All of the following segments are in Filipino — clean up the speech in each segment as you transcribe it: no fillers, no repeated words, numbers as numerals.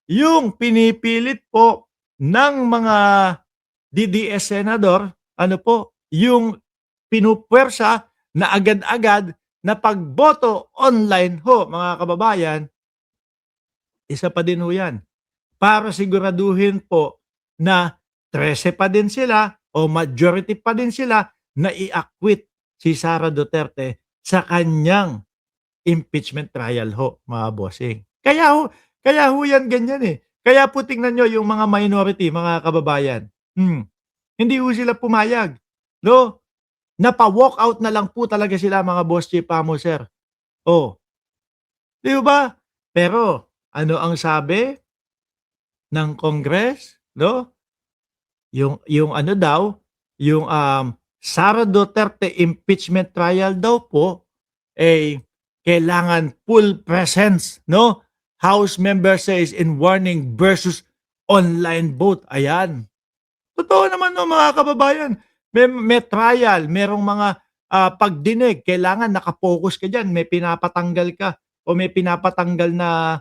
yung pinipilit po ng mga DDS senador, ano po, yung pinupuwersa na agad-agad na pagboto online ho, mga kababayan, isa pa din ho yan. Para siguraduhin po na 13 pa din sila o majority pa din sila na i-acquit si Sara Duterte sa kanyang impeachment trial ho, mga bossing. Kaya ho yan ganyan eh. Kaya po tingnan nyo yung mga minority, mga kababayan. Hindi ho sila pumayag. No? Napa-walk out na lang po talaga sila, mga boss chief sir. Oh, di ba? Pero ano ang sabi ng Congress, no? Yung ano daw, yung Sara Duterte impeachment trial daw po eh kailangan full presence, no? House member says in warning versus online vote. Ayan. Totoo naman no, mga kababayan. May trial, merong mga pagdinig, kailangan nakapokus ka diyan, may pinapatanggal ka o may pinapatanggal na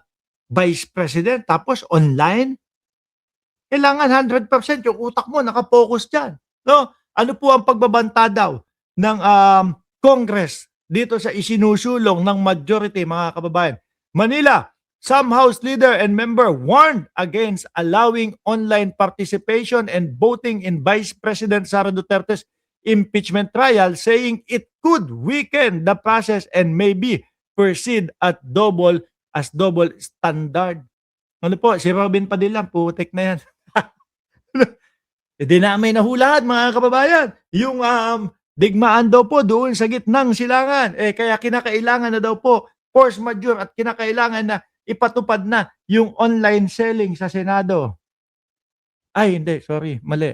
vice president tapos online. Kailangan 100% yung utak mo naka-focus diyan, no? Ano po ang pagbabanta daw ng, Congress dito sa isinusulong ng majority, mga kababayan? Manila, some House leader and member warned against allowing online participation and voting in Vice President Sara Duterte's impeachment trial, saying it could weaken the process and maybe perceived at double standard. Ano po, si Robin Padilla, putik na yan. Eh, di namin nahulaan, mga kababayan. Yung digmaan daw po doon sa gitnang silangan. Eh kaya kinakailangan na daw po force majeure at kinakailangan na ipatupad na yung online selling sa Senado. Ay hindi, sorry, mali.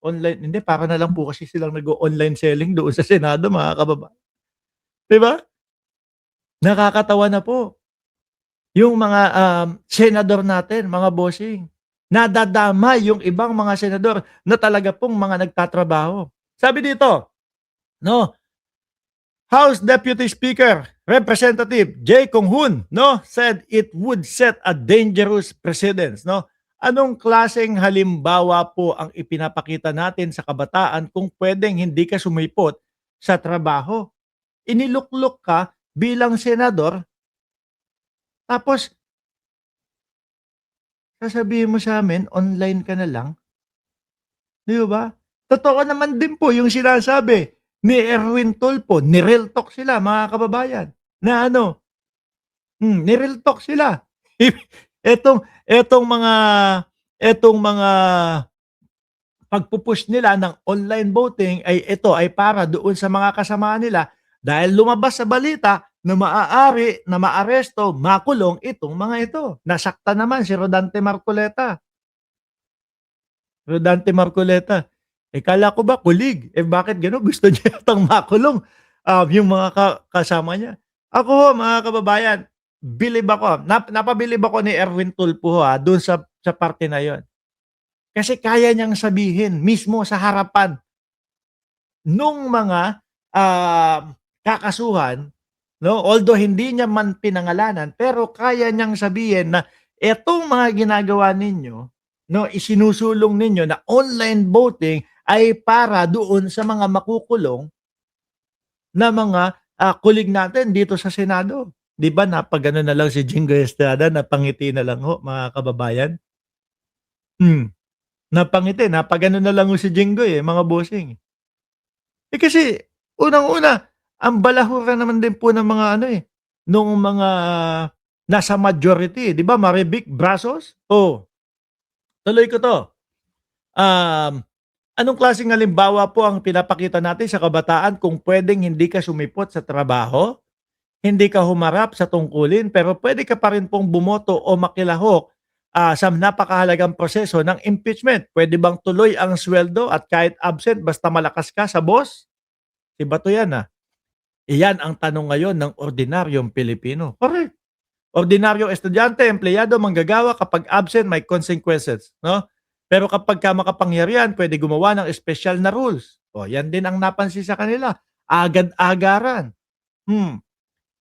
Online, hindi, para na lang po kasi silang nag-o-online selling doon sa Senado, mga kababayan. 'Di ba? Nakakatawa na po. Yung mga senador natin, mga bossing, nadadamay yung ibang mga senador na talaga pong mga nagtatrabaho. Sabi dito, no, House Deputy Speaker Representative Jay Conghun, no, said it would set a dangerous precedence, no. Anong klaseng halimbawa po ang ipinapakita natin sa kabataan kung pwedeng hindi ka sumipot sa trabaho? Iniluklok ka bilang senador, tapos sasabihin mo sa amin online ka na lang, 'di ba? Totoo naman din po yung sinasabi ni Erwin Tulfo, ni-real talk sila, mga kababayan, na ano, ni-real talk sila. Etong mga pagpu-push nila ng online voting ay ito ay para doon sa mga kasama nila dahil lumabas sa balita na maaari na maaresto, makulong itong mga ito. Nasaktan naman si Rodante Marcoleta. Rodante Marcoleta. Eh, kala ko ba kulig? Eh, bakit gano'n? Gusto niya yatang makulong, yung mga kasama niya. Ako ho, mga kababayan, bilib ako, napabilib ako ni Erwin Tulfo ho, do'n sa parte na 'yon. Kasi kaya niyang sabihin mismo sa harapan nung mga, kakasuhan, 'no, although hindi niya man pinangalanan, pero kaya niyang sabihin na, "Etong mga ginagawa ninyo, 'no, isinusulong ninyo na online voting ay para doon sa mga makukulong na mga, kulig natin dito sa Senado." 'Di ba napagano na lang si Jingoy Estrada, napangiti na lang ho, mga kababayan. Hmm, napangiti, napagano na lang ho si Jinggoy, eh, mga bossing. Eh, kasi unang-una, ang balahuran naman din po ng mga ano, eh, nung mga nasa majority, 'di ba Marivic Brazos? Oh, tuloy ko 'to. Um, Anong klaseng halimbawa po ang pinapakita natin sa kabataan kung puwedeng hindi ka sumipot sa trabaho, hindi ka humarap sa tungkulin, pero puwede ka pa rin pong bumoto o makilahok, sa napakahalagang proseso ng impeachment? Puwede bang tuloy ang suweldo at kahit absent basta malakas ka sa boss? Iba 'to 'yan, Iyan ang tanong ngayon ng ordinaryong Pilipino. Correct. Ordinaryong estudyante, empleyado, manggagawa, kapag absent may consequences, no? Pero kapagka makapangyarihan, pwede gumawa ng espesyal na rules. O, yan din ang napansin sa kanila. Agad-agaran. Hmm.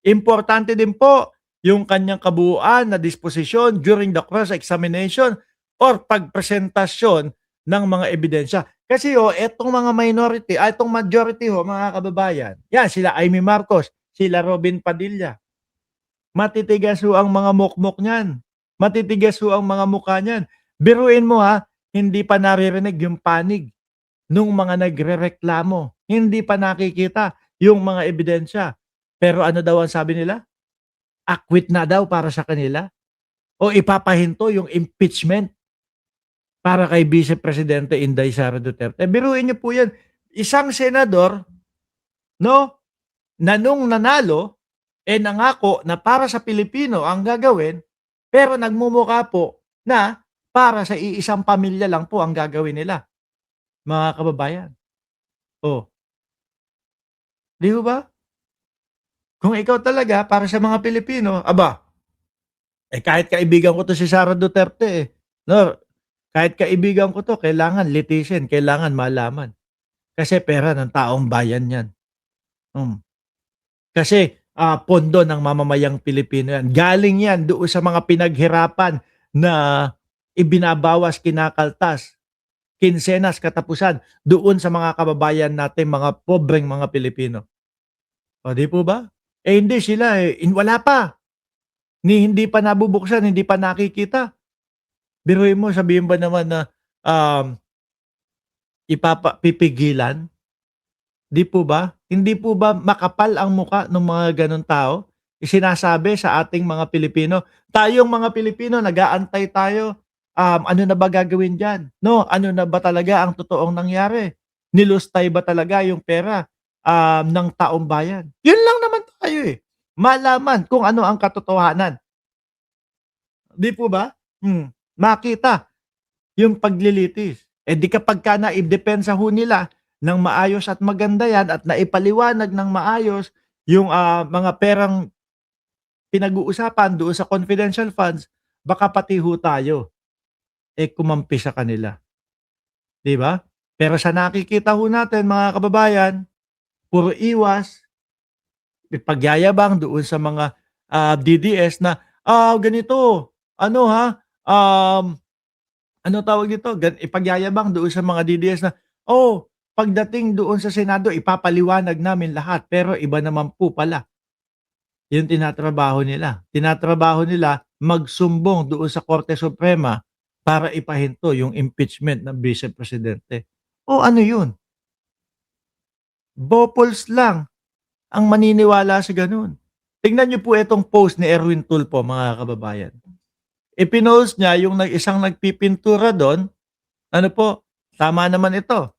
Importante din po yung kanyang kabuuan na disposisyon during the cross-examination or pagpresentasyon ng mga ebidensya. Kasi etong mga minority, etong majority mga kababayan, yan sila Amy Marcos, sila Robin Padilla, matitigas ang mga mukmok niyan. Matitigas ang mga mukha niyan. Biruin mo hindi pa naririnig yung panig nung mga nagrereklamo. Hindi pa nakikita yung mga ebidensya. Pero ano daw ang sabi nila? Acquit na daw para sa kanila o ipapahinto yung impeachment para kay Vice Presidente Inday Sara Duterte. Biruin niyo po yan. Isang senador, no, na nung nanalo, nangako na para sa Pilipino ang gagawin, pero nagmumukha po na para sa iisang pamilya lang po ang gagawin nila, mga kababayan. Oh, di ba? Kung ikaw talaga para sa mga Pilipino, aba, kahit kaibigan ko to si Sara Duterte no, kahit kaibigan ko to, kailangan litisin, kailangan malaman. Kasi pera ng taong bayan yan. Kasi pondo ng mamamayang Pilipino yan. Galing yan doon sa mga pinaghirapan na ibinabawas, kinakaltas, kinsenas, katapusan doon sa mga kababayan natin, mga pobreng mga Pilipino. O di po ba? Hindi sila wala pa. Hindi pa nabubuksan, hindi pa nakikita. Biruin mo, sabihin ba naman na pipigilan? Di po ba? Hindi po ba makapal ang muka ng mga ganong tao? Isinasabi sa ating mga Pilipino. Tayong mga Pilipino, nag-aantay tayo. Ano na ba gagawin dyan? No, ano na ba talaga ang totoong nangyari? Nilustay ba talaga yung pera ng taong bayan? Yun lang naman tayo malaman kung ano ang katotohanan. Di po ba? Makita yung paglilitis. Di kapag ka naidepensa ho nila ng maayos at maganda yan at naipaliwanag ng maayos yung mga perang pinag-uusapan doon sa confidential funds, baka pati ho tayo kumampi sa kanila. Di ba? Pero sa nakikita ho natin mga kababayan, puro iwas, pagyayabang doon sa mga DDS na ganito, ano ano tawag dito? Ipagyayabang doon sa mga DDS na, pagdating doon sa Senado, ipapaliwanag namin lahat. Pero iba naman po pala yung tinatrabaho nila. Tinatrabaho nila magsumbong doon sa Korte Suprema para ipahinto yung impeachment ng Vice Presidente. Ano yun? Bopols lang ang maniniwala sa ganun. Tingnan niyo po itong post ni Erwin Tulfo, mga kababayan. Ipinost niya yung isang nagpipintura doon. Ano po? Tama naman ito.